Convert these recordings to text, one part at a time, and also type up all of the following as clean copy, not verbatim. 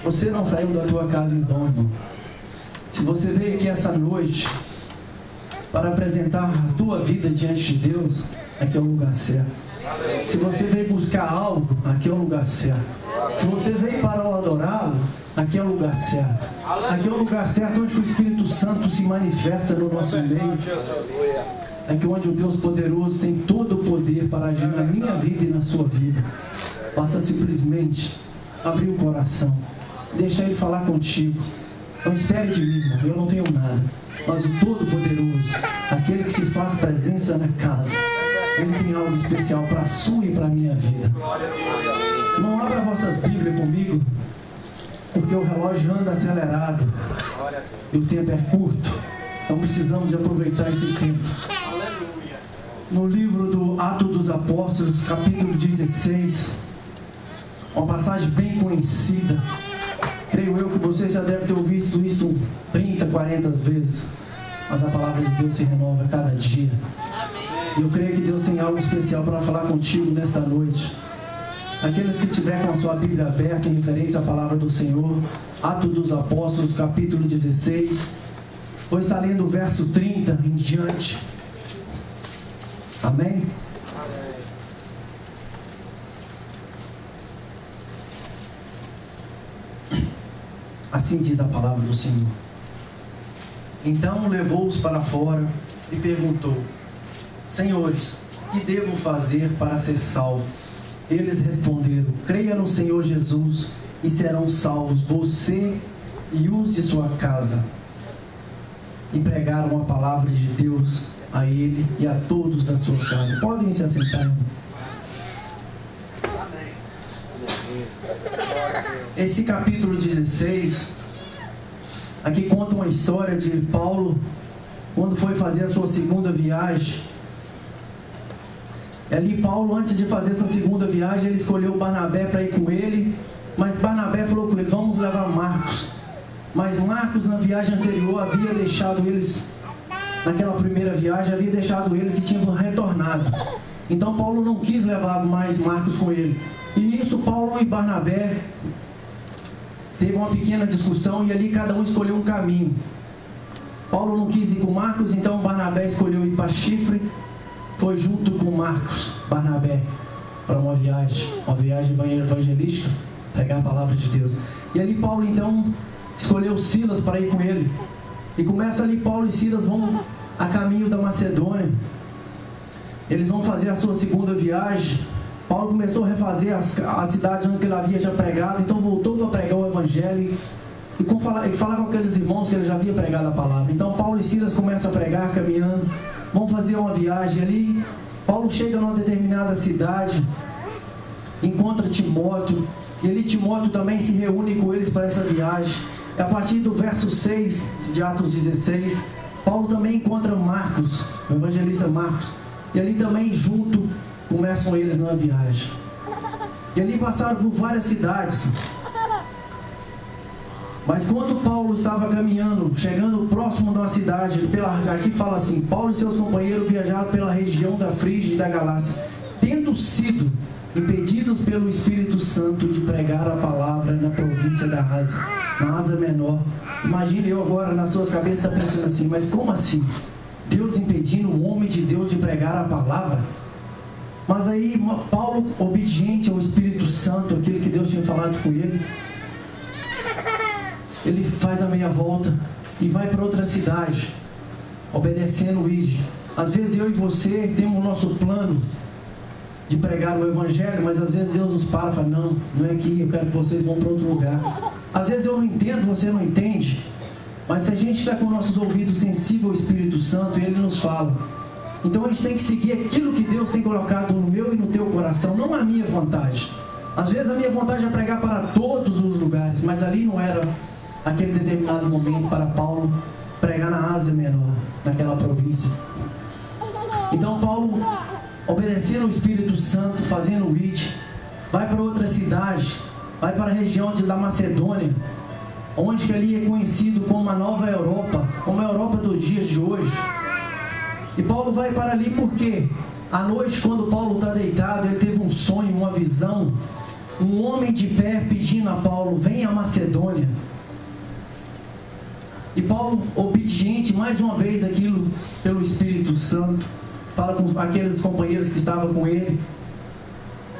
Você não saiu da tua casa em vão, irmão. Se você veio aqui essa noite para apresentar a tua vida diante de Deus, aqui é o lugar certo. Se você veio buscar algo, aqui é o lugar certo. Se você veio para adorá-lo, aqui é o lugar certo. Aqui é o lugar certo onde o Espírito Santo se manifesta no nosso meio. Aqui onde o Deus poderoso tem todo o poder para agir na minha vida e na sua vida. Basta simplesmente abrir o coração. Deixa Ele falar contigo. Não espere de mim, irmão. Eu não tenho nada. Mas o Todo-Poderoso, aquele que se faz presença na casa, Ele tem algo especial para a sua e para a minha vida. Não abra vossas Bíblias comigo, porque o relógio anda acelerado e o tempo é curto. Então precisamos de aproveitar esse tempo. No livro do Atos dos Apóstolos, capítulo 16, uma passagem bem conhecida. Creio eu que você já deve ter ouvido isso 30, 40 vezes. Mas a palavra de Deus se renova a cada dia. E eu creio que Deus tem algo especial para falar contigo nesta noite. Aqueles que estiverem com a sua Bíblia aberta em referência à palavra do Senhor, Atos dos Apóstolos, capítulo 16, vou estar lendo o verso 30 em diante. Amém? Assim diz a palavra do Senhor. Então levou-os para fora e perguntou: Senhores, que devo fazer para ser salvo? Eles responderam: creia no Senhor Jesus e serão salvos você e os de sua casa. E pregaram a palavra de Deus a ele e a todos da sua casa. Podem se assentar, irmão. Esse capítulo 16 aqui conta uma história de Paulo quando foi fazer a sua segunda viagem. E ali Paulo, antes de fazer essa segunda viagem, ele escolheu Barnabé para ir com ele, mas Barnabé falou com ele: vamos levar Marcos. Mas Marcos, na viagem anterior, havia deixado eles, naquela primeira viagem, havia deixado eles e tinha retornado. Então Paulo não quis levar mais Marcos com ele. E nisso Paulo e Barnabé teve uma pequena discussão e ali cada um escolheu um caminho. Paulo não quis ir com Marcos, então Barnabé escolheu ir para Chifre. Foi junto com Marcos, Barnabé, para uma viagem evangelística, pregar a palavra de Deus. E ali Paulo então escolheu Silas para ir com ele. E começa ali, Paulo e Silas vão a caminho da Macedônia. Eles vão fazer a sua segunda viagem. Paulo começou a refazer as cidades onde ele havia já pregado, então voltou para pregar o evangelho e falar com aqueles irmãos que ele já havia pregado a palavra. Então Paulo e Silas começam a pregar, caminhando, vão fazer uma viagem ali. Paulo chega numa determinada cidade, encontra Timóteo, e ali Timóteo também se reúne com eles para essa viagem. E a partir do verso 6 de Atos 16, Paulo também encontra Marcos, o evangelista Marcos, e ali também junto começam eles na viagem. E ali passaram por várias cidades. Mas quando Paulo estava caminhando, chegando próximo de uma cidade, aqui fala assim: Paulo e seus companheiros viajaram pela região da Frígia e da Galácia, tendo sido impedidos pelo Espírito Santo de pregar a palavra na província província da Ásia, na Ásia Menor. Imagine eu agora nas suas cabeças tá pensando assim, mas como assim? Deus impedindo o homem de Deus de pregar a palavra? Mas aí Paulo, obediente ao Espírito Santo, aquilo que Deus tinha falado com ele, ele faz a meia volta e vai para outra cidade, obedecendo o ID. Às vezes eu e você temos o nosso plano de pregar o Evangelho, mas às vezes Deus nos para e fala, não, não é aqui, eu quero que vocês vão para outro lugar. Às vezes eu não entendo, você não entende, mas se a gente está com nossos ouvidos sensíveis ao Espírito Santo, Ele nos fala. Então a gente tem que seguir aquilo que Deus tem colocado no meu e no teu coração, não a minha vontade. Às vezes a minha vontade é pregar para todos os lugares, mas ali não era aquele determinado momento para Paulo pregar na Ásia Menor, naquela província. Então Paulo, obedecendo ao Espírito Santo, fazendo o ID, vai para outra cidade, vai para a região da Macedônia, onde que ali é conhecido como a Nova Europa, como a Europa dos dias de hoje. E Paulo vai para ali porque à noite, quando Paulo está deitado, ele teve um sonho, uma visão, um homem de pé pedindo a Paulo, vem a Macedônia. E Paulo, obediente mais uma vez aquilo pelo Espírito Santo, fala com aqueles companheiros que estavam com ele,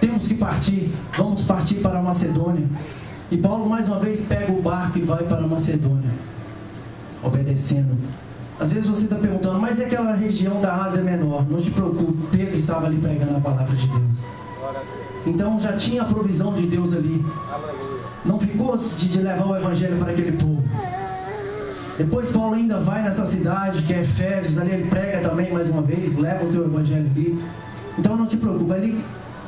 temos que partir, vamos partir para a Macedônia. E Paulo mais uma vez pega o barco e vai para a Macedônia, obedecendo. Às vezes você está perguntando, mas é aquela região da Ásia Menor? Não te preocupe, Pedro estava ali pregando a palavra de Deus. Então já tinha a provisão de Deus ali. Não ficou de levar o Evangelho para aquele povo. Depois Paulo ainda vai nessa cidade que é Efésios, ali ele prega também mais uma vez, leva o teu Evangelho ali. Então não te preocupe, ali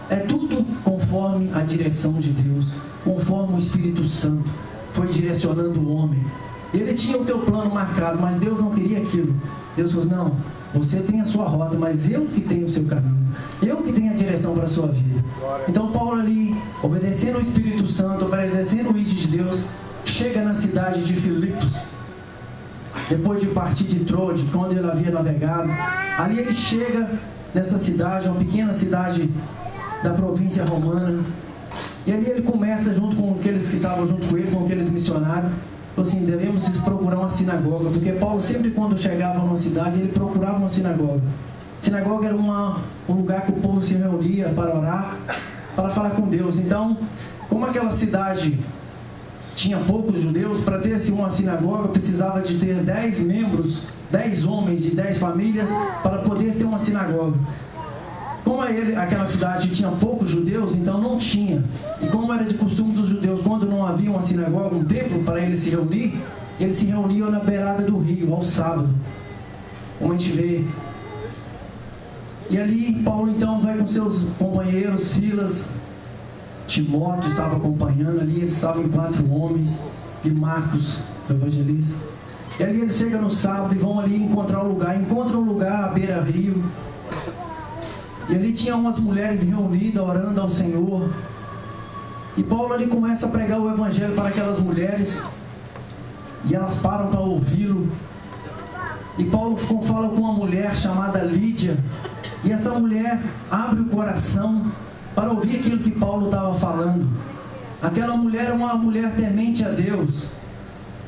é tudo conforme a direção de Deus, conforme o Espírito Santo foi direcionando o homem. Ele tinha o teu plano marcado, mas Deus não queria aquilo. Deus falou, não, você tem a sua rota, mas eu que tenho o seu caminho, eu que tenho a direção para a sua vida. Então Paulo ali, obedecendo o Espírito Santo, obedecendo o ID de Deus, chega na cidade de Filipos. Depois de partir de Troade, quando ele havia navegado, ali ele chega nessa cidade, uma pequena cidade da província romana, e ali ele começa junto com aqueles que estavam junto com ele, com aqueles missionários, assim, devemos procurar uma sinagoga, porque Paulo sempre quando chegava numa cidade, ele procurava uma sinagoga. Sinagoga era um lugar que o povo se reunia para orar, para falar com Deus. Então, como aquela cidade tinha poucos judeus, para ter assim, uma sinagoga precisava de ter 10 membros, 10 homens de 10 famílias para poder ter uma sinagoga. Como aquela cidade tinha poucos judeus, então não tinha. E como era de costume dos judeus, quando não havia uma sinagoga, um templo para eles se reunir, eles se reuniam na beirada do rio, ao sábado, como a gente vê. E ali Paulo então vai com seus companheiros, Silas, Timóteo estava acompanhando ali, eles estavam em 4 homens, e Marcos, o evangelista. E ali eles chegam no sábado e vão ali encontram um lugar à beira-rio. E ali tinha umas mulheres reunidas, orando ao Senhor. E Paulo ali começa a pregar o Evangelho para aquelas mulheres. E elas param para ouvi-lo. E Paulo fala com uma mulher chamada Lídia. E essa mulher abre o coração para ouvir aquilo que Paulo estava falando. Aquela mulher era uma mulher temente a Deus,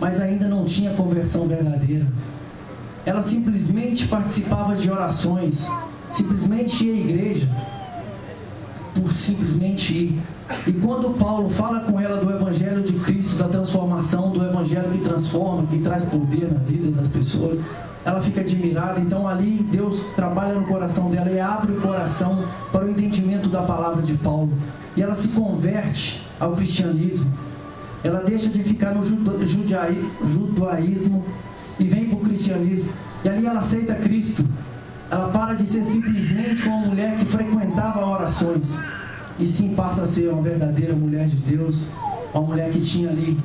mas ainda não tinha conversão verdadeira. Ela simplesmente participava de orações, simplesmente ia à igreja, por simplesmente ir. E quando Paulo fala com ela do Evangelho de Cristo, da transformação, do Evangelho que transforma, que traz poder na vida das pessoas, ela fica admirada. Então ali Deus trabalha no coração dela e abre o coração para o entendimento da palavra de Paulo. E ela se converte ao cristianismo. Ela deixa de ficar no judaísmo e vem para o cristianismo. E ali ela aceita Cristo. Ela para de ser simplesmente uma mulher que frequentava orações, e sim passa a ser uma verdadeira mulher de Deus, uma mulher que tinha ali.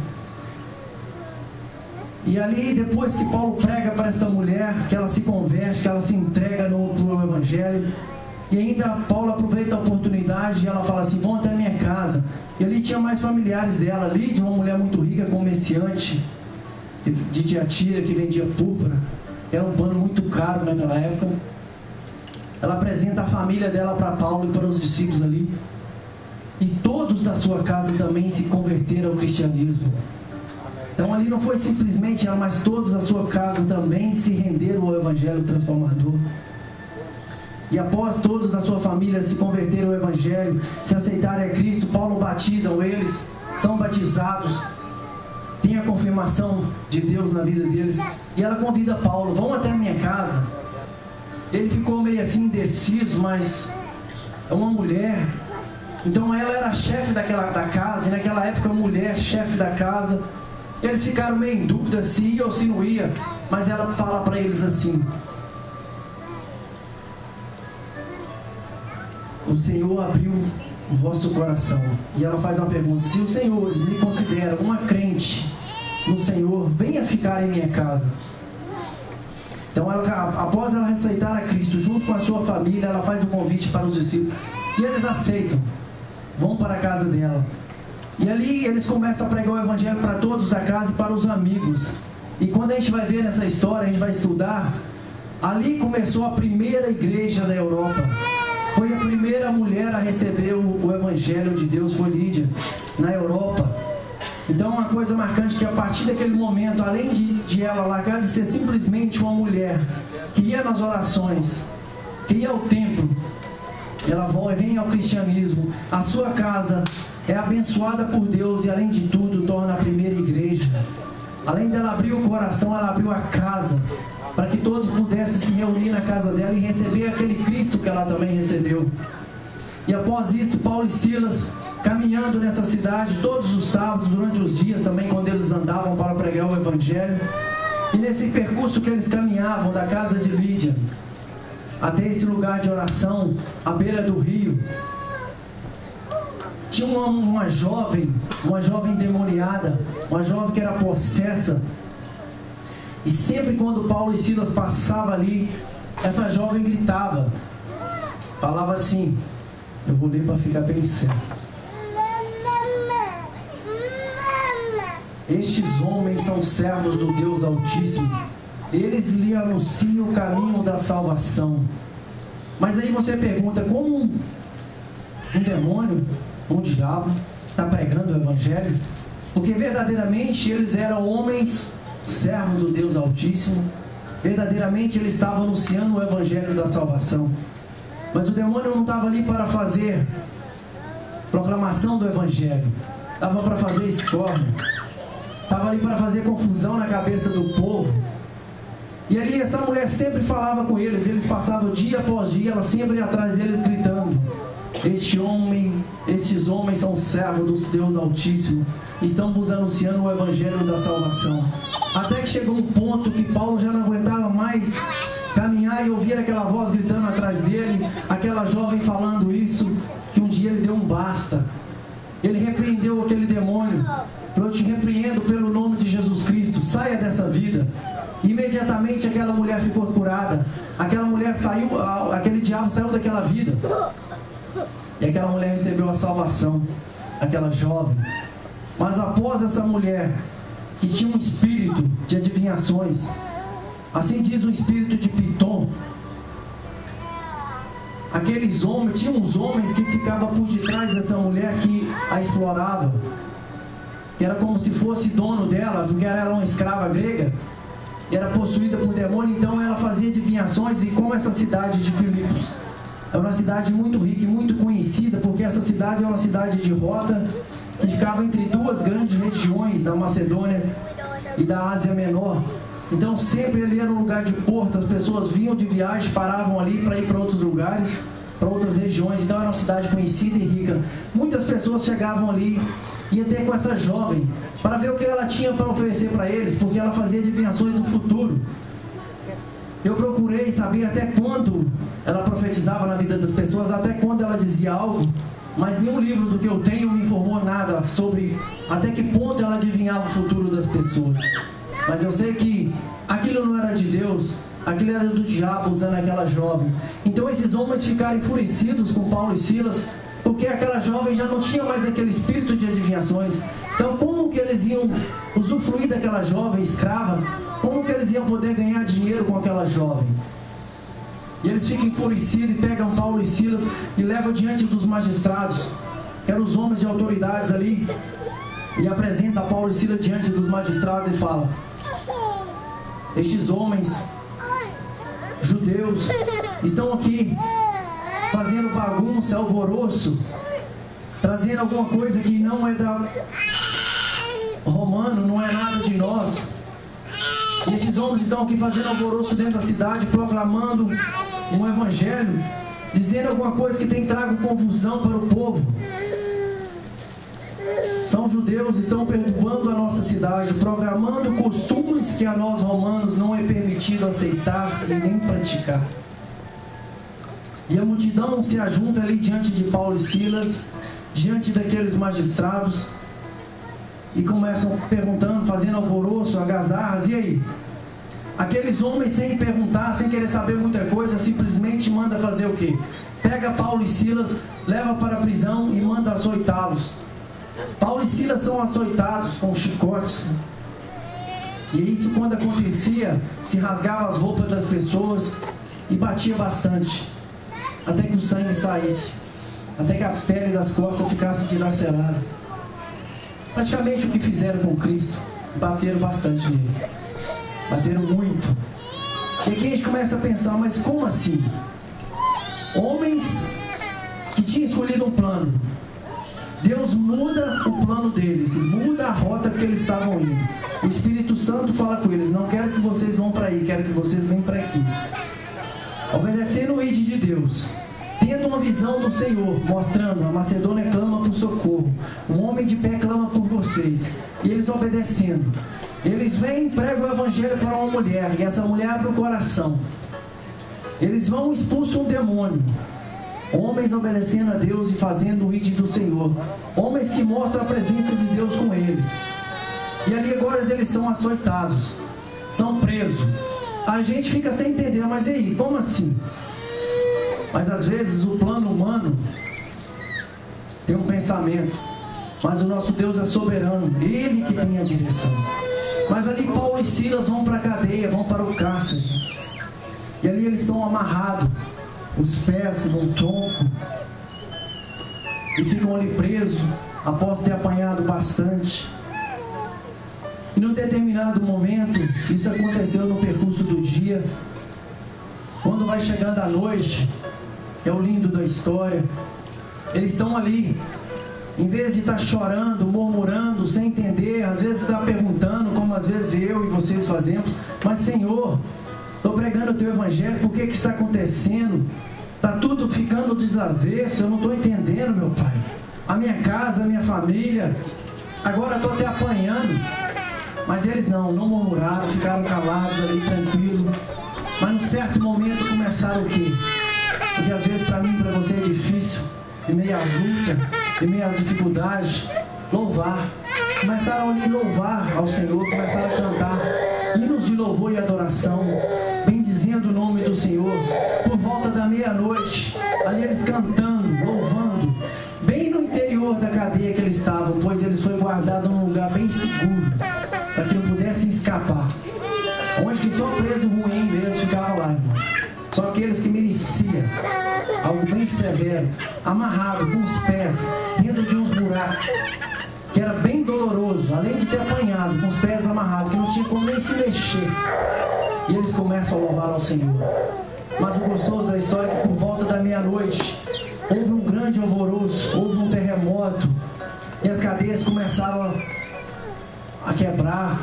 E ali, depois que Paulo prega para essa mulher, que ela se converte, que ela se entrega no Evangelho, e ainda Paulo aproveita a oportunidade e ela fala assim, vão até a minha casa. E ali tinha mais familiares dela, Lídia, uma mulher muito rica, comerciante de Tiatira, que vendia púrpura, que era um pano muito caro naquela época. Ela apresenta a família dela para Paulo e para os discípulos ali. e todos da sua casa também se converteram ao cristianismo. Então ali não foi simplesmente ela, mas todos da sua casa também se renderam ao evangelho transformador. E após todos da sua família se converterem ao evangelho, se aceitarem a Cristo, Paulo batiza eles, são batizados, tem a confirmação de Deus na vida deles, e ela convida Paulo: vão até a minha casa. Ele ficou meio assim indeciso, mas é uma mulher, então ela era chefe da casa, e naquela época a mulher chefe da casa. Eles ficaram meio em dúvida se ia ou se não ia, mas ela fala para eles assim: o Senhor abriu o vosso coração. E ela faz uma pergunta: se os senhores me consideram uma crente no Senhor, venha ficar em minha casa. Então após ela aceitar a Cristo junto com a sua família, ela faz o convite para os discípulos, e eles aceitam, vão para a casa dela. E ali eles começam a pregar o evangelho para todos da casa e para os amigos. E quando a gente vai ver nessa história, a gente vai estudar, ali começou a primeira igreja da Europa. Foi a primeira mulher a receber o evangelho de Deus, foi Lídia, na Europa. Então uma coisa marcante, que a partir daquele momento, além de ela largar de ser simplesmente uma mulher que ia nas orações, que ia ao templo, ela vem ao cristianismo. A sua casa é abençoada por Deus e, além de tudo, torna a primeira igreja. Além dela abrir o coração, ela abriu a casa para que todos pudessem se reunir na casa dela e receber aquele Cristo que ela também recebeu. E após isso, Paulo e Silas, caminhando nessa cidade todos os sábados, durante os dias também, quando eles andavam para pregar o evangelho, e nesse percurso que eles caminhavam da casa de Lídia até esse lugar de oração, à beira do rio, tinha uma jovem endemoniada, uma jovem que era possessa. E sempre quando Paulo e Silas passavam ali, essa jovem gritava, falava assim, eu vou ler para ficar bem certo: estes homens são servos do Deus Altíssimo, eles lhe anunciam o caminho da salvação. Mas aí você pergunta, como um demônio, um diabo, está pregando o evangelho? Porque verdadeiramente eles eram homens servos do Deus Altíssimo, verdadeiramente eles estavam anunciando o evangelho da salvação. Mas o demônio não estava ali para fazer proclamação do evangelho, estava para fazer escórnio, estava ali para fazer confusão na cabeça do povo. E ali essa mulher sempre falava com eles, eles passavam dia após dia, ela sempre ia atrás deles gritando: estes homens são servos do Deus Altíssimo, estão vos anunciando o evangelho da salvação. Até que chegou um ponto que Paulo já não aguentava mais caminhar e ouvir aquela voz gritando atrás dele, aquela jovem falando isso, que um dia ele deu um basta. Ele repreendeu aquele demônio: eu te repreendo pelo nome de Jesus Cristo, saia dessa vida. Imediatamente aquela mulher ficou curada, aquela mulher saiu, aquele diabo saiu daquela vida, e aquela mulher recebeu a salvação, aquela jovem. Mas após essa mulher, que tinha um espírito de adivinhações, assim diz o espírito de Pitom, aqueles homens, tinha uns homens que ficavam por detrás dessa mulher, que a exploravam, que era como se fosse dono dela, porque ela era uma escrava grega, e era possuída por demônio. Então ela fazia adivinhações. E como essa cidade de Filipos é uma cidade muito rica e muito conhecida, porque essa cidade é uma cidade de rota, que ficava entre duas grandes regiões da Macedônia e da Ásia Menor. Então sempre ali era um lugar de porto, as pessoas vinham de viagem, paravam ali para ir para outros lugares, para outras regiões. Então era uma cidade conhecida e rica. Muitas pessoas chegavam ali e até com essa jovem para ver o que ela tinha para oferecer para eles, porque ela fazia adivinhações do futuro. Eu procurei saber até quando ela profetizava na vida das pessoas, até quando ela dizia algo, mas nenhum livro do que eu tenho me informou nada sobre até que ponto ela adivinhava o futuro das pessoas. Mas eu sei que aquilo não era de Deus, aquilo era do diabo usando aquela jovem. Então esses homens ficaram enfurecidos com Paulo e Silas, porque aquela jovem já não tinha mais aquele espírito de adivinhações. Então como que eles iam usufruir daquela jovem escrava? Como que eles iam poder ganhar dinheiro com aquela jovem? E eles ficam enfurecidos e pegam Paulo e Silas e levam diante dos magistrados. que eram os homens de autoridades ali, e apresenta Paulo e Silas diante dos magistrados e fala: estes homens judeus estão aqui fazendo bagunça, alvoroço, trazendo alguma coisa que não é da romano, não é nada de nós. E estes homens estão aqui fazendo alvoroço dentro da cidade, proclamando um evangelho, dizendo alguma coisa que tem trago confusão para o povo. São judeus, estão perturbando a nossa cidade, programando costumes que a nós romanos não é permitido aceitar e nem praticar. E a multidão se ajunta ali diante de Paulo e Silas, diante daqueles magistrados, e começam perguntando, fazendo alvoroço, algazarras. E aí? Aqueles homens, sem perguntar, sem querer saber muita coisa, simplesmente manda fazer o quê? Pega Paulo e Silas, leva para a prisão e manda açoitá-los. Paulo e Silas são açoitados com chicotes. E isso, quando acontecia, se rasgava as roupas das pessoas e batia bastante, até que o sangue saísse, até que a pele das costas ficasse dilacerada. Praticamente o que fizeram com Cristo. Bateram bastante neles, bateram muito. E aqui a gente começa a pensar: mas como assim? Homens que tinham escolhido um plano, Deus muda o plano deles, muda a rota que eles estavam indo. O Espírito Santo fala com eles: não quero que vocês vão para aí, quero que vocês venham para aqui. Obedecendo o ID de Deus, tendo uma visão do Senhor, mostrando: a Macedônia clama por socorro, um homem de pé clama por vocês. E eles obedecendo, eles vêm e pregam o evangelho para uma mulher, e essa mulher abre o coração. Eles vão e expulsam um demônio. Homens obedecendo a Deus e fazendo o ID do Senhor. Homens que mostram a presença de Deus com eles. E ali agora eles são açoitados, são presos. A gente fica sem entender: mas e aí, como assim? Mas às vezes o plano humano tem um pensamento, mas o nosso Deus é soberano, Ele que tem a direção. Mas ali Paulo e Silas vão para a cadeia, vão para o cárcere, e ali eles são amarrados, os pés num tronco, e ficam ali presos após ter apanhado bastante. E num determinado momento, isso aconteceu no percurso do dia, quando vai chegando a noite, é o lindo da história, eles estão ali, em vez de estar chorando, murmurando, sem entender, às vezes está perguntando, como às vezes eu e vocês fazemos: mas Senhor, estou pregando o teu evangelho, por que está acontecendo? Está tudo ficando desavesso, eu não estou entendendo, meu Pai. A minha casa, a minha família, agora estou até apanhando. Mas eles não murmuraram, ficaram calados ali, tranquilos. Mas num certo momento começaram o quê? Porque às vezes para mim e para você é difícil, em meio à luta, em meio às dificuldades, louvar. Começaram ali a louvar ao Senhor, começaram a cantar hinos de louvor e adoração, bendizendo o nome do Senhor. Por volta da meia-noite, ali eles cantando, louvando, bem no interior da cadeia que eles estavam, pois eles foram guardados num lugar bem seguro, para que não pudessem escapar. Onde que só preso ruim mesmo ficava lá, irmão. Só aqueles que mereciam algo bem severo, amarrado com os pés dentro de uns buracos, que era bem doloroso, além de ter apanhado com os pés amarrados, que não tinha como nem se mexer. E eles começam a louvar ao Senhor. Mas o gostoso da história é que por volta da meia-noite houve um grande alvoroço, houve um terremoto, e as cadeias começaram a quebrar,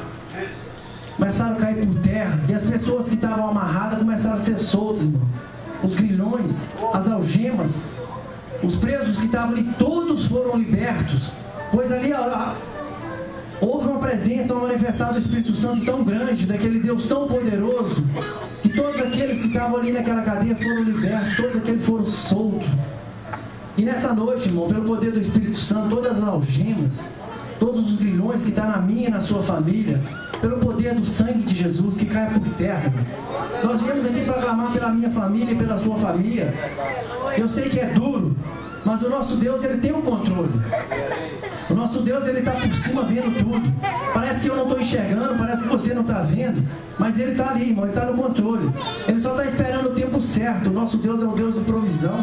começaram a cair por terra, e as pessoas que estavam amarradas começaram a ser soltas, irmão. Os grilhões, as algemas, os presos que estavam ali, todos foram libertos, pois ali houve uma presença, uma manifestação do Espírito Santo tão grande, daquele Deus tão poderoso, que todos aqueles que estavam ali naquela cadeia foram libertos, todos aqueles foram soltos. E nessa noite, irmão, pelo poder do Espírito Santo, todas as algemas, todos os grilhões que estão na minha e na sua família, pelo poder do sangue de Jesus que cai por terra. Nós viemos aqui para clamar pela minha família e pela sua família. Eu sei que é duro, mas o nosso Deus, Ele tem o controle. O nosso Deus, Ele está por cima vendo tudo. Parece que eu não estou enxergando, parece que você não está vendo, mas Ele está ali, irmão, Ele está no controle. Ele só está esperando o tempo certo. O nosso Deus é o Deus de provisão.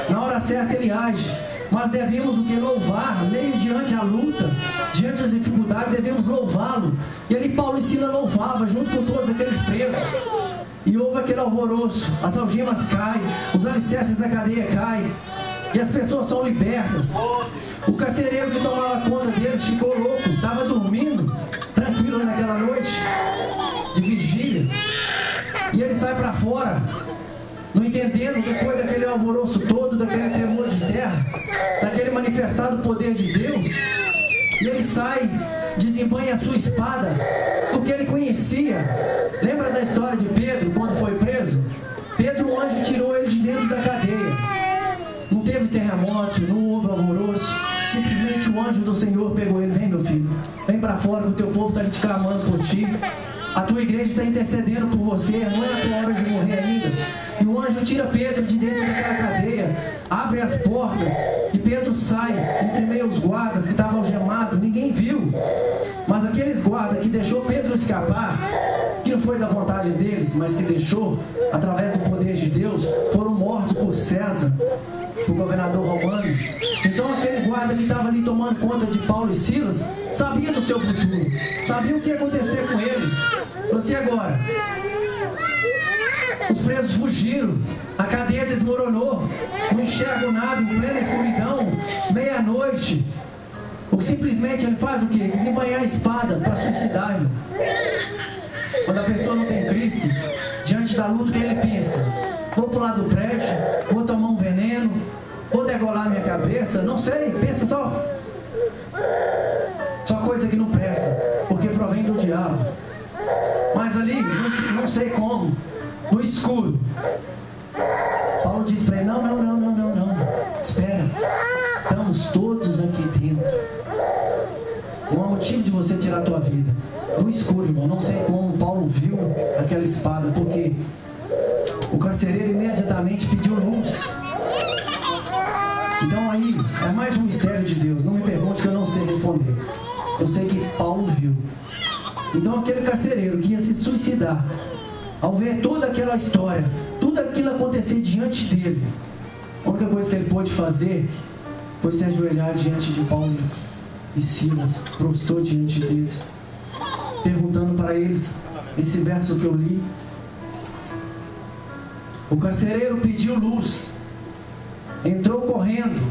Na hora certa Ele age. Mas nós devemos o que? Louvar, meio diante a luta, diante das dificuldades, devemos louvá-lo. E ali Paulo e Silas louvavam, junto com todos aqueles presos. E houve aquele alvoroço, as algemas caem, os alicerces da cadeia caem, e as pessoas são libertas. O carcereiro que tomava conta deles ficou louco, estava dormindo, tranquilo naquela noite de vigília. E ele sai para fora, não entendendo, depois daquele alvoroço todo, daquele tremor de terra, daquele manifestado poder de Deus. E ele sai, desembanha a sua espada, porque ele conhecia. Lembra da história de Pedro, quando foi preso? Pedro, o anjo tirou ele de dentro da cadeia. Não teve terremoto, não houve alvoroço. Simplesmente o anjo do Senhor pegou ele. Vem, meu filho, vem para fora, que o teu povo está te clamando por ti. A tua igreja está intercedendo por você, não é a tua hora de morrer ainda. E o anjo tira Pedro de dentro daquela cadeia, abre as portas, e Pedro sai entre meio aos guardas que estavam algemados. Ninguém viu, mas aqueles guardas que deixou Pedro escapar, que não foi da vontade deles, mas que deixou, através do poder de Deus, foram mortos por César, o governador romano. Então aquele guarda que estava ali tomando conta de Paulo e Silas sabia do seu futuro, sabia o que ia acontecer com ele. Você agora, os presos fugiram, a cadeia desmoronou, não enxergam nada, em plena escuridão, meia-noite. Ou simplesmente ele faz o quê? Desembanhar a espada para suicidar, irmão. Quando a pessoa não tem Cristo, diante da luta, o que ele pensa? Vou pular do prédio, vou tomar um veneno, vou degolar minha cabeça, não sei, pensa só coisa que não presta, porque provém do diabo. Mas ali, não sei como, no escuro, Paulo diz para ele: não, espera, estamos todos aqui dentro, não há motivo de você tirar a tua vida. No escuro, irmão, não sei como Paulo viu aquela espada, porque o carcereiro imediatamente pediu luz. Então aí, é mais um mistério de Deus. Não me pergunte, que eu não sei responder. Eu sei que Paulo viu. Então aquele carcereiro que ia se suicidar, ao ver toda aquela história, tudo aquilo acontecer diante dele, a única coisa que ele pôde fazer foi se ajoelhar diante de Paulo e Silas, prostrou diante deles, perguntando para eles esse verso que eu li. O carcereiro pediu luz, entrou correndo,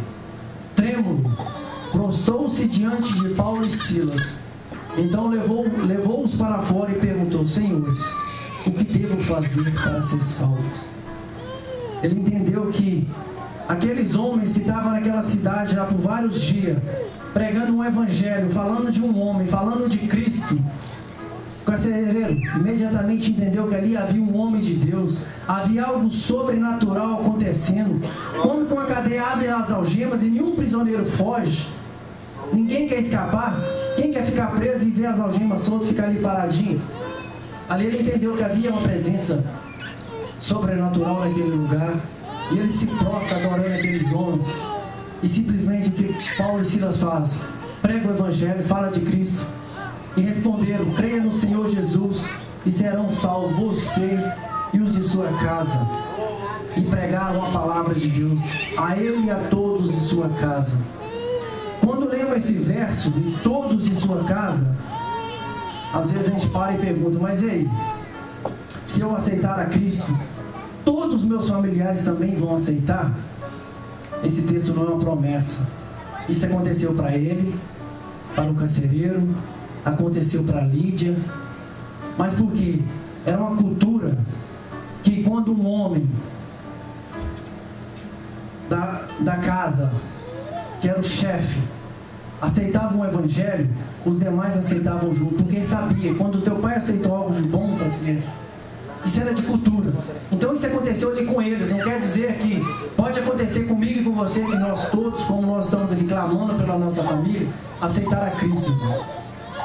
trêmulo, prostrou-se diante de Paulo e Silas. Então levou-os para fora e perguntou: senhores, o que devo fazer para ser salvo? Ele entendeu que aqueles homens que estavam naquela cidade já por vários dias, pregando um evangelho, falando de um homem, falando de Cristo, o carcereiro imediatamente entendeu que ali havia um homem de Deus, havia algo sobrenatural acontecendo. Como com a cadeia abre as algemas e nenhum prisioneiro foge, ninguém quer escapar, quem quer ficar preso e ver as algemas soltas, ficar ali paradinho? Ali ele entendeu que havia uma presença sobrenatural naquele lugar, e ele se prostra adorando aqueles homens. E simplesmente o que Paulo e Silas fazem? Prega o evangelho, fala de Cristo. E responderam: creia no Senhor Jesus e serão salvos você e os de sua casa. E pregaram a palavra de Deus a ele e a todos de sua casa. Quando lemos esse verso de todos de sua casa, às vezes a gente para e pergunta: mas e aí? Se eu aceitar a Cristo, todos os meus familiares também vão aceitar? Esse texto não é uma promessa. Isso aconteceu para ele, para o carcereiro, aconteceu para Lídia. Mas por quê? Era uma cultura que quando um homem da casa, que era o chefe, aceitava um evangelho, os demais aceitavam junto, porque sabia, quando o teu pai aceitou algo de bom para ser, isso era de cultura. Então isso aconteceu ali com eles. Não quer dizer que pode acontecer comigo e com você, que nós todos, como nós estamos aqui clamando pela nossa família, aceitar a Cristo.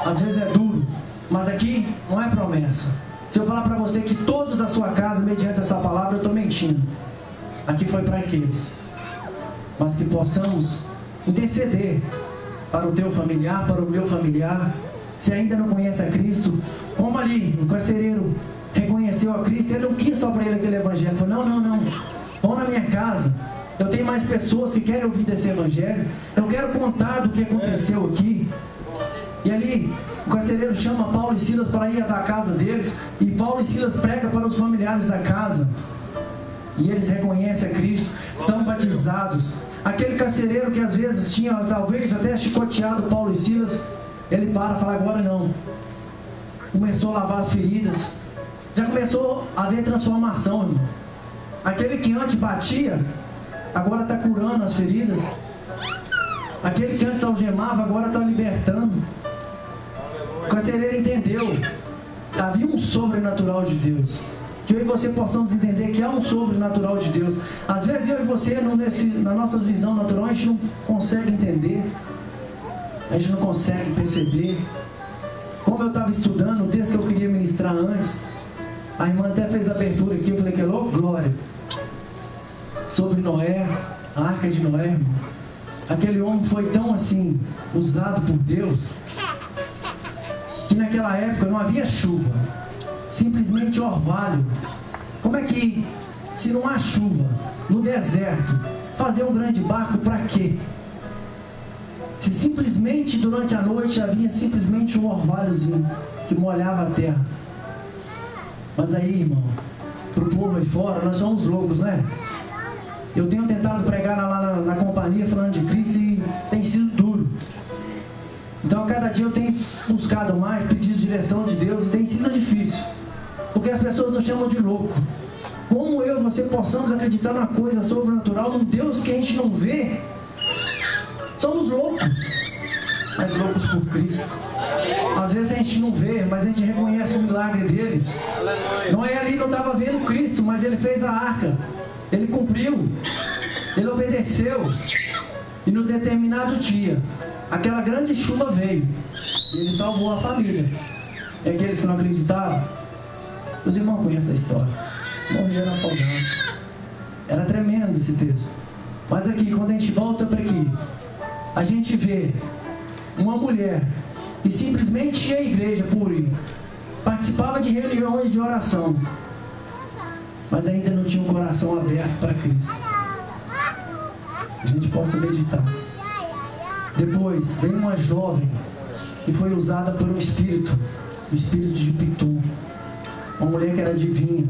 Às vezes é duro, mas aqui não é promessa. Se eu falar para você que todos da sua casa, mediante essa palavra, eu estou mentindo. Aqui foi para aqueles. Mas que possamos interceder para o teu familiar, para o meu familiar. Se ainda não conhece a Cristo, como ali o carcereiro reconheceu a Cristo, ele não quis só para ele aquele evangelho. Ele falou: não, vão na minha casa, Eu tenho mais pessoas que querem ouvir desse evangelho. Eu quero contar do que aconteceu aqui. E ali, o carcereiro chama Paulo e Silas para ir à casa deles. E Paulo e Silas pregam para os familiares da casa. E eles reconhecem a Cristo, são batizados. Aquele carcereiro que às vezes tinha, talvez até chicoteado Paulo e Silas, ele para e fala: agora não. Começou a lavar as feridas. Já começou a haver transformação, irmão. Aquele que antes batia, agora está curando as feridas. Aquele que antes algemava, agora está libertando. O carcereiro entendeu. Havia um sobrenatural de Deus. Que eu e você possamos entender que há um sobrenatural de Deus. Às vezes eu e você, na nossa visão natural, a gente não consegue entender. A gente não consegue perceber. Como eu estava estudando o texto que eu queria ministrar antes, a irmã até fez a abertura aqui, eu falei que louco, glória. Sobre Noé, a arca de Noé, irmão. Aquele homem foi tão assim, usado por Deus, que naquela época não havia chuva, simplesmente orvalho. Como é que, se não há chuva, no deserto, fazer um grande barco para quê? Se simplesmente durante a noite havia simplesmente um orvalhozinho que molhava a terra. Mas aí, irmão, para o povo aí fora, nós somos loucos, né? Eu tenho tentado pregar lá na companhia falando de Cristo e tem sido duro. Então a cada dia eu tenho buscado mais, pedido direção de Deus e tem sido difícil. Porque as pessoas nos chamam de louco. Como eu e você possamos acreditar numa coisa sobrenatural, num Deus que a gente não vê? Somos loucos, mas loucos por Cristo. Às vezes a gente não vê, mas a gente reconhece o milagre dele. Noé ali não estava vendo Cristo, mas ele fez a arca. Ele cumpriu, ele obedeceu. E no determinado dia, aquela grande chuva veio. E ele salvou a família. E aqueles que não acreditavam, os irmãos conhecem a história, morreram afogados. Era tremendo esse texto. Mas aqui, quando a gente volta para aqui, a gente vê uma mulher que simplesmente ia à igreja por ir, participava de reuniões de oração, mas ainda não tinha um coração aberto para Cristo. A gente possa meditar. Depois vem uma jovem que foi usada por um espírito, o espírito de Pitum, uma mulher que era adivinha,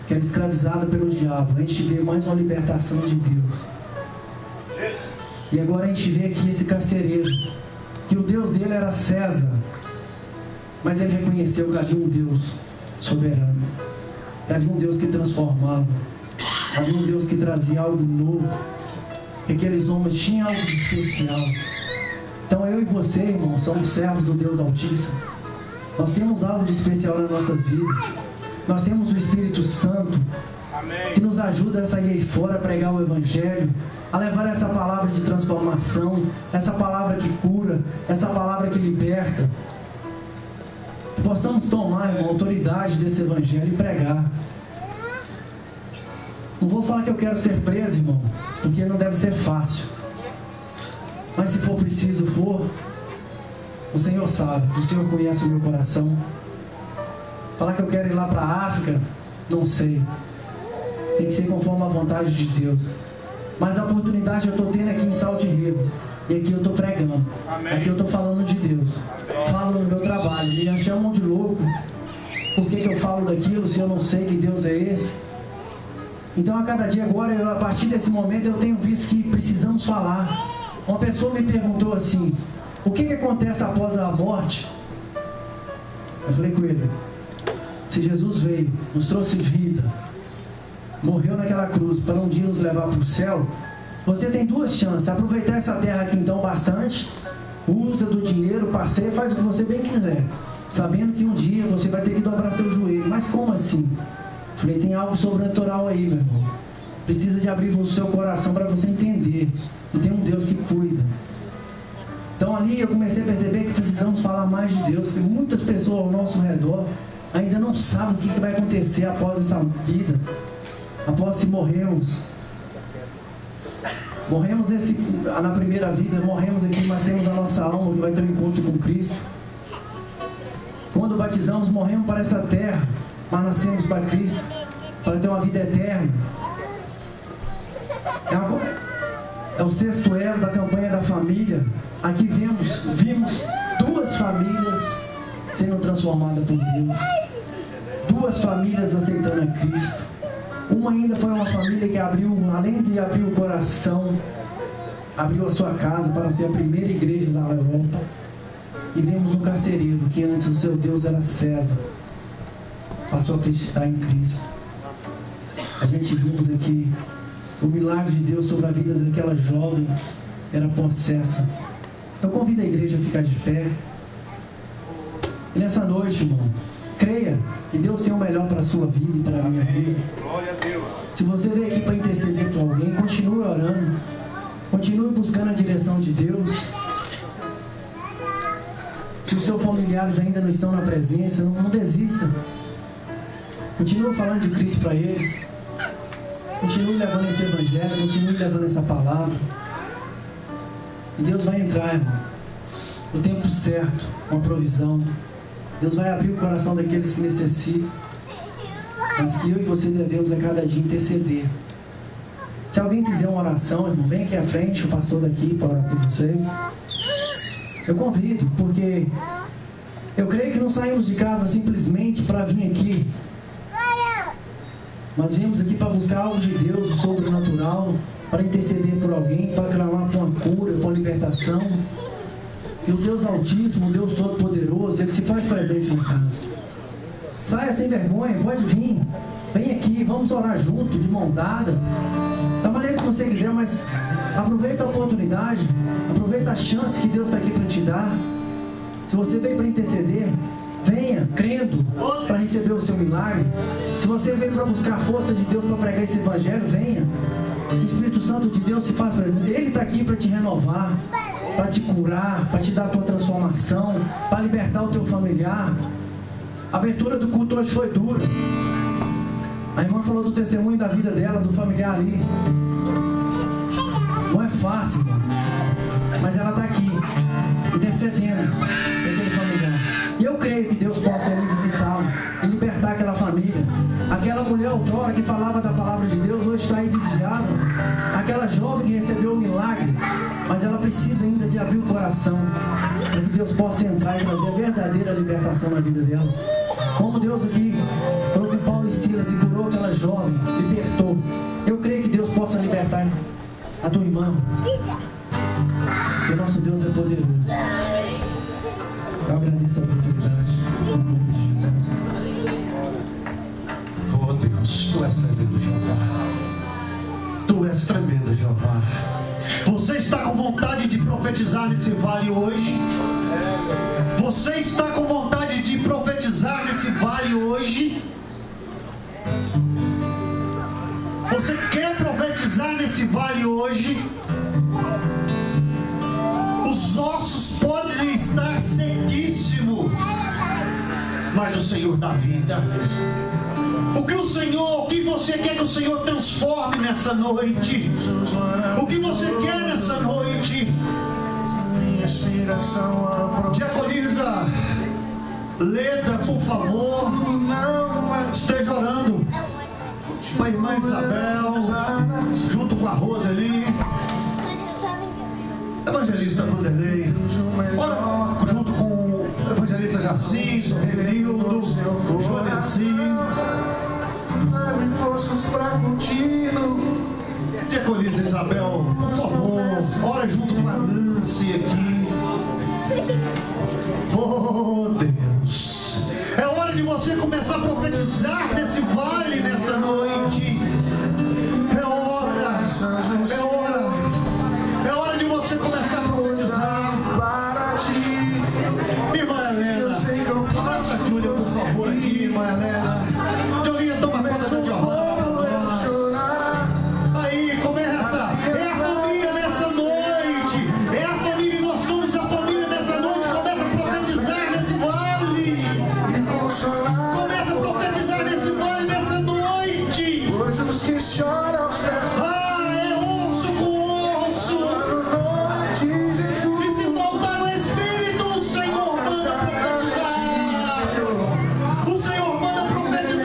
que era escravizada pelo diabo. A gente vê mais uma libertação de Deus. E agora a gente vê aqui esse carcereiro, que o Deus dele era César, mas ele reconheceu que havia um Deus soberano, que havia um Deus que transformava, havia um Deus que trazia algo novo, que aqueles homens tinham algo de especial. Então eu e você, irmão, somos servos do Deus Altíssimo. Nós temos algo de especial nas nossas vidas. Nós temos o Espírito Santo, que nos ajuda a sair aí fora, a pregar o Evangelho, a levar essa palavra de transformação, essa palavra que cura, essa palavra que liberta. Que possamos tomar, irmão, a autoridade desse Evangelho e pregar. Não vou falar que eu quero ser preso, irmão, porque não deve ser fácil. Mas se for preciso, o Senhor sabe, o Senhor conhece o meu coração. Falar que eu quero ir lá para a África, não sei. Tem que ser conforme a vontade de Deus. Mas a oportunidade eu estou tendo aqui em Sal de Rio. E aqui eu estou pregando. Amém. Aqui eu estou falando de Deus. Amém. Falo no meu trabalho. Me chamam de louco. Por que eu falo daquilo se eu não sei que Deus é esse? Então a cada dia agora, a partir desse momento, eu tenho visto que precisamos falar. Uma pessoa me perguntou assim: o que acontece após a morte? Eu falei com ele: se Jesus veio, nos trouxe vida, morreu naquela cruz para um dia nos levar para o céu, você tem duas chances: aproveitar essa terra aqui então bastante, usa do dinheiro, passeia, faz o que você bem quiser, sabendo que um dia você vai ter que dobrar seu joelho. Mas como assim? Eu falei: tem algo sobrenatural aí, meu irmão. Precisa de abrir o seu coração para você entender que tem um Deus que cuida. Então ali eu comecei a perceber que precisamos falar mais de Deus, que muitas pessoas ao nosso redor ainda não sabem o que vai acontecer após essa vida, após se morrermos. Morremos na primeira vida, morremos aqui, mas temos a nossa alma que vai ter um encontro com Cristo. Quando batizamos, morremos para essa terra, mas nascemos para Cristo, para ter uma vida eterna. É o 6º elo da campanha da família. Aqui vimos 2 famílias sendo transformadas por Deus. 2 famílias aceitando a Cristo. Uma ainda foi uma família que abriu, além de abrir o coração, abriu a sua casa para ser a primeira igreja da Europa. E vemos um carcereiro que antes o seu Deus era César, passou a acreditar em Cristo. A gente vimos aqui o milagre de Deus sobre a vida daquela jovem, era possessa. Eu convido a igreja a ficar de pé. E nessa noite, irmão, creia que Deus tem o melhor para a sua vida e para a minha vida. Se você veio aqui para interceder por alguém, continue orando. Continue buscando a direção de Deus. Se os seus familiares ainda não estão na presença, não desista. Continue falando de Cristo para eles. Continue levando esse evangelho, continue levando essa palavra. E Deus vai entrar, irmão, no tempo certo, com a provisão. Deus vai abrir o coração daqueles que necessitam. Mas que eu e você devemos a cada dia interceder. Se alguém quiser uma oração, irmão, vem aqui à frente, o pastor daqui para orar por vocês. Eu convido, porque eu creio que não saímos de casa simplesmente para vir aqui. Mas viemos aqui para buscar algo de Deus, o sobrenatural, para interceder por alguém, para clamar por uma cura, por uma libertação. E o Deus Altíssimo, o Deus Todo-Poderoso, Ele se faz presente na casa. Saia sem vergonha, pode vir. Vem aqui, vamos orar junto, de mão dada. Da maneira que você quiser, mas aproveita a oportunidade, aproveita a chance que Deus está aqui para te dar. Se você veio para interceder, venha crendo para receber o seu milagre. Se você veio para buscar a força de Deus para pregar esse evangelho, venha. O Espírito Santo de Deus se faz presente. Ele está aqui para te renovar, para te curar, para te dar a tua transformação, para libertar o teu familiar. A abertura do culto hoje foi dura. A irmã falou do testemunho da vida dela, do familiar ali. Não é fácil, mas ela está aqui, intercedendo por aquele familiar. E eu creio que Deus possa ir visitá-lo e libertar aquela família. Aquela mulher outrora que falava da palavra de Deus, hoje está aí desviada. Aquela jovem que recebeu o milagre, mas ela precisa ainda de abrir o coração, para que Deus possa entrar e trazer a verdadeira libertação na vida dela. Como Deus aqui colocou Paulo e Silas e curou aquela jovem, libertou. Eu creio que Deus possa libertar a tua irmã. Porque o nosso Deus é poderoso. Eu agradeço a oportunidade. Em nome de Jesus. Oh Deus, Tu és tremendo, Jeová. Tu és tremendo, Jeová. Você está com vontade de profetizar nesse vale hoje? Você está com vontade de profetizar nesse vale hoje? Você quer profetizar nesse vale hoje? Os ossos podem estar sequíssimos, mas o Senhor dá vida. O que você quer que o Senhor transforme nessa noite? O que você quer nessa noite? Diaconisa Leda, por favor, esteja orando com a irmã Isabel, junto com a Roseli. Evangelista Vanderlei, ora junto com o evangelista Jacinto, Renildo, Joaneci. Diaconisa Isabel, por favor, ora junto com a Nancy aqui. Oh Deus, é hora de você começar a profetizar nesse vale, nessa noite. É hora de você começar a profetizar. Irmã Helena, abraça a Júlia, por favor, aqui, irmã Helena. Jolinha, toma conta da Giovana. Aí, começa. É a família nessa noite. É a família, nós somos a família nessa noite. Começa a profetizar nesse vale. Começa a profetizar nesse vale nessa noite. Hoje os que choram aos pés. O Senhor manda profetizar.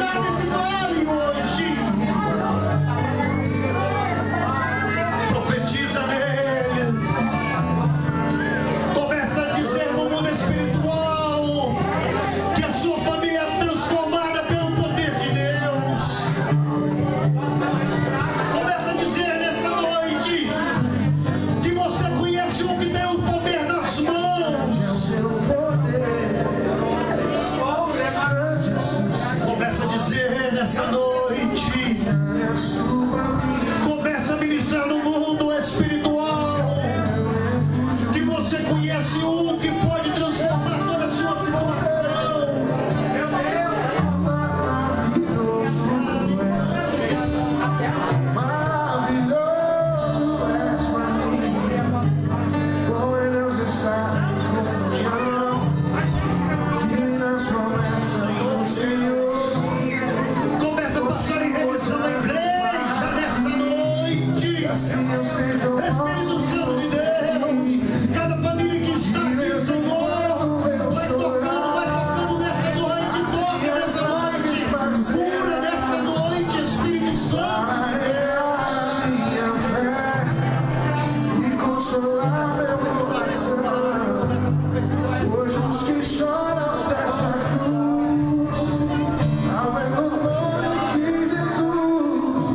nessa noite. Começa a ministrar no mundo espiritual que você conhece um que pode transformar toda a sua situação. Começa a passar em revisão a igreja nessa noite. Espírito Santo de Deus, cada família que está aqui, Senhor, vai tocando nessa noite, toca nessa noite, cura nessa noite, Espírito Santo de Deus. E consolar meu coração. Hoje os que choram os pés da cruz, ao ver o nome de Jesus,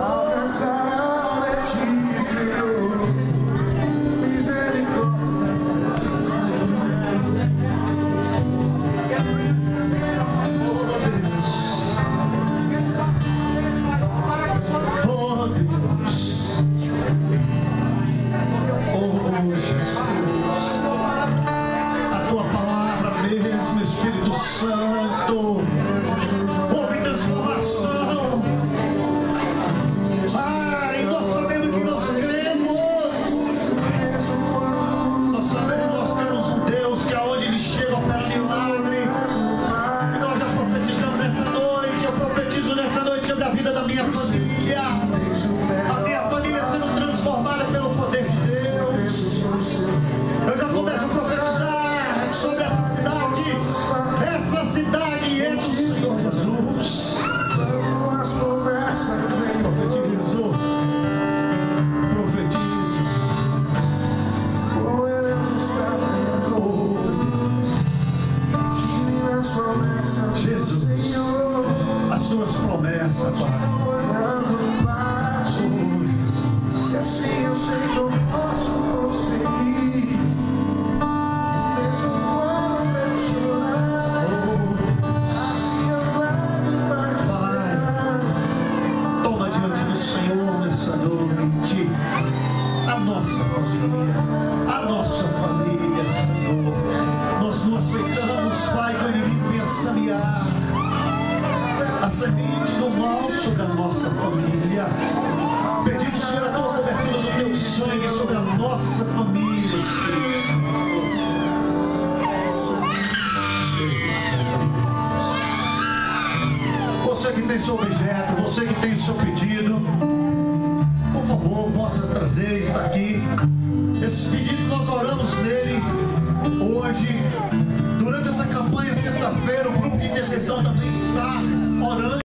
alcançarão a ti, Senhor, misericórdia. Oh Deus, oh Jesus, a tua palavra mesmo, Espírito Santo, houve transformação. Pai, nós sabemos que nós cremos, nós temos um Deus que aonde Ele chega opera milagre. E nós já profetizamos nessa noite, eu profetizo nessa noite sobre a vida da minha família. A minha família sendo transformada pelo poder de Deus. Eu já começo a profetizar sobre essa cidade é do Senhor Jesus. As promessas Profetizo. poderemos estar nas promessas do Jesus, Senhor, as tuas promessas, Pai. olhando embaixo. Se assim eu sei que eu posso conseguir, mesmo quando eu chorar, as minhas lágrimas Pai, toma diante do Senhor nessa noite a nossa família, Senhor. Nós não aceitamos, Pai, que o inimigo venha semear a semente do mal sobre a nossa família. Pedimos, Senhor, a tua cobertura do teu sangue sobre a nossa família, Espírito Santo. Espírito Santo. Você que tem seu objeto, você que tem seu pedido,